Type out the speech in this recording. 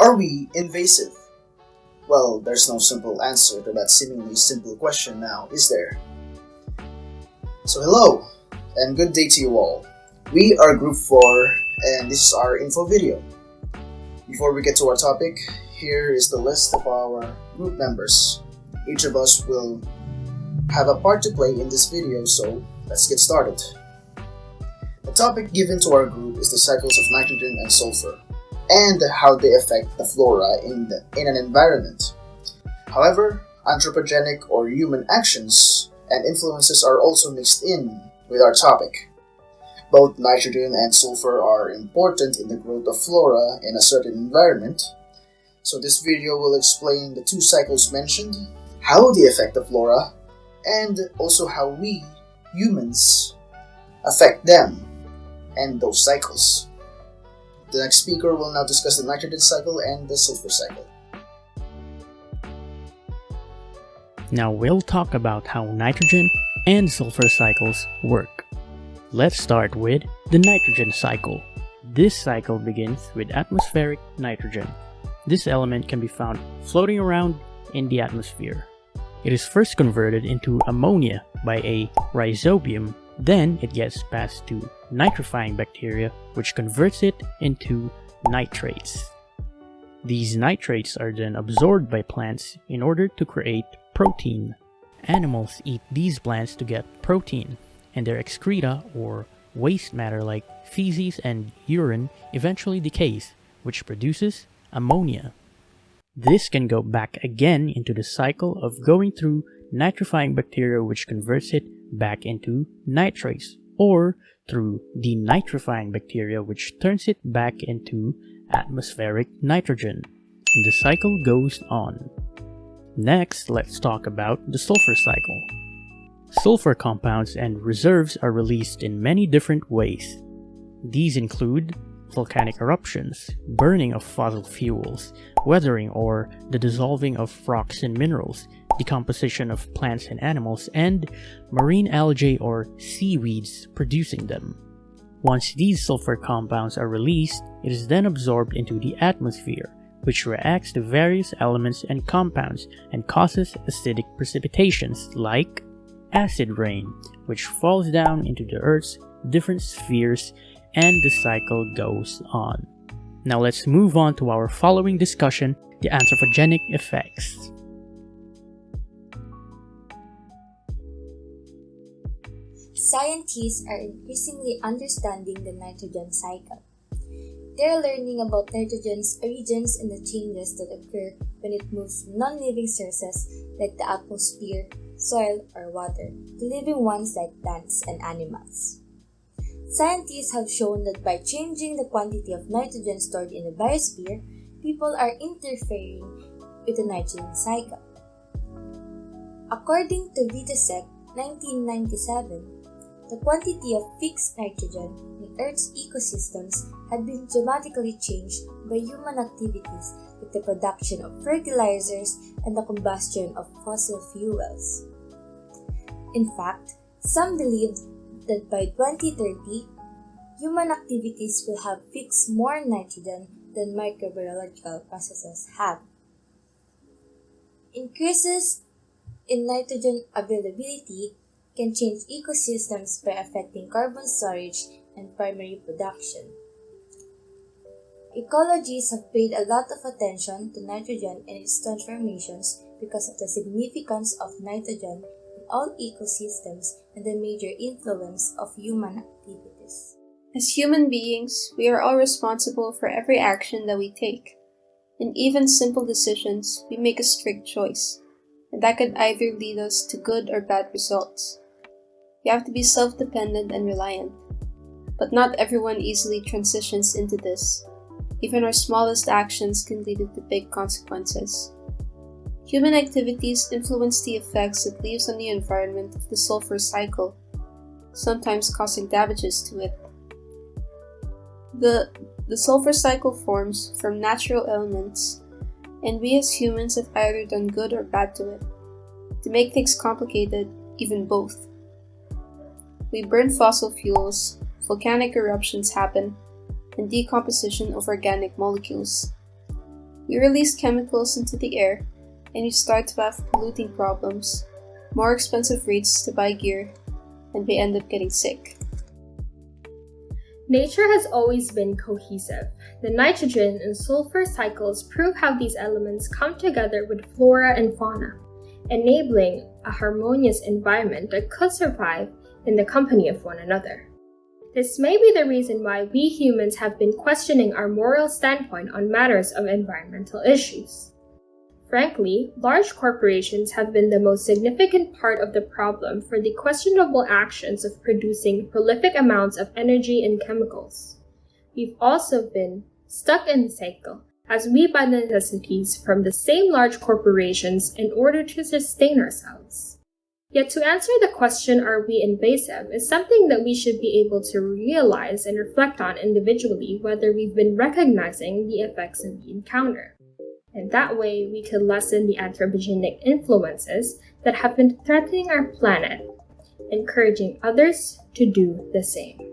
Are we invasive? Well, there's no simple answer to that seemingly simple question now, is there? So hello, and good day to you all. We are Group 4, and this is our info video. Before we get to our topic, here is the list of our group members. Each of us will have a part to play in this video, so let's get started. The topic given to our group is the cycles of nitrogen and sulfur, and how they affect the flora in an environment. However, anthropogenic or human actions and influences are also mixed in with our topic. Both nitrogen and sulfur are important in the growth of flora in a certain environment, so this video will explain the two cycles mentioned, how they affect the flora, and also how we, humans, affect them and those cycles. The next speaker will now discuss the nitrogen cycle and the sulfur cycle. Now we'll talk about how nitrogen and sulfur cycles work. Let's start with the nitrogen cycle. This cycle begins with atmospheric nitrogen. This element can be found floating around in the atmosphere. It is first converted into ammonia by a rhizobium, then it gets passed to nitrifying bacteria, which converts it into nitrates. These nitrates are then absorbed by plants in order to create protein. Animals eat these plants to get protein, and their excreta or waste matter like feces and urine eventually decays, which produces ammonia. This can go back again into the cycle of going through nitrifying bacteria, which converts it back into nitrates, or through denitrifying bacteria, which turns it back into atmospheric nitrogen. And the cycle goes on. Next, let's talk about the sulfur cycle. Sulfur compounds and reserves are released in many different ways. These include volcanic eruptions, burning of fossil fuels, weathering or the dissolving of rocks and minerals, decomposition of plants and animals, and marine algae or seaweeds producing them. Once these sulfur compounds are released, it is then absorbed into the atmosphere, which reacts to various elements and compounds and causes acidic precipitations like acid rain, which falls down into the Earth's different spheres, and the cycle goes on. Now let's move on to our following discussion, the anthropogenic effects. Scientists are increasingly understanding the nitrogen cycle. They are learning about nitrogen's origins and the changes that occur when it moves from non-living sources like the atmosphere, soil, or water to living ones like plants and animals. Scientists have shown that by changing the quantity of nitrogen stored in the biosphere, people are interfering with the nitrogen cycle. According to Vitasek 1997, the quantity of fixed nitrogen in Earth's ecosystems had been dramatically changed by human activities like the production of fertilizers and the combustion of fossil fuels. In fact, some believed that by 2030, human activities will have fixed more nitrogen than microbiological processes have. Increases in nitrogen availability can change ecosystems by affecting carbon storage and primary production. Ecologists have paid a lot of attention to nitrogen and its transformations because of the significance of nitrogen in all ecosystems and the major influence of human activities. As human beings, we are all responsible for every action that we take. In even simple decisions, we make a strict choice, and that could either lead us to good or bad results. We have to be self-dependent and reliant, but not everyone easily transitions into this. Even our smallest actions can lead to big consequences. Human activities influence the effects it leaves on the environment of the sulfur cycle, sometimes causing damages to it. The sulfur cycle forms from natural elements, and we as humans have either done good or bad to it. To make things complicated, even both. We burn fossil fuels, volcanic eruptions happen, and decomposition of organic molecules. We release chemicals into the air, and you start to have polluting problems, more expensive rates to buy gear, and we end up getting sick. Nature has always been cohesive. The nitrogen and sulfur cycles prove how these elements come together with flora and fauna, enabling a harmonious environment that could survive in the company of one another. This may be the reason why we humans have been questioning our moral standpoint on matters of environmental issues. Frankly, large corporations have been the most significant part of the problem for the questionable actions of producing prolific amounts of energy and chemicals. We've also been stuck in the cycle as we buy the necessities from the same large corporations in order to sustain ourselves. Yet to answer the question, are we invasive, is something that we should be able to realize and reflect on individually whether we've been recognizing the effects that we encounter. And that way, we could lessen the anthropogenic influences that have been threatening our planet, encouraging others to do the same.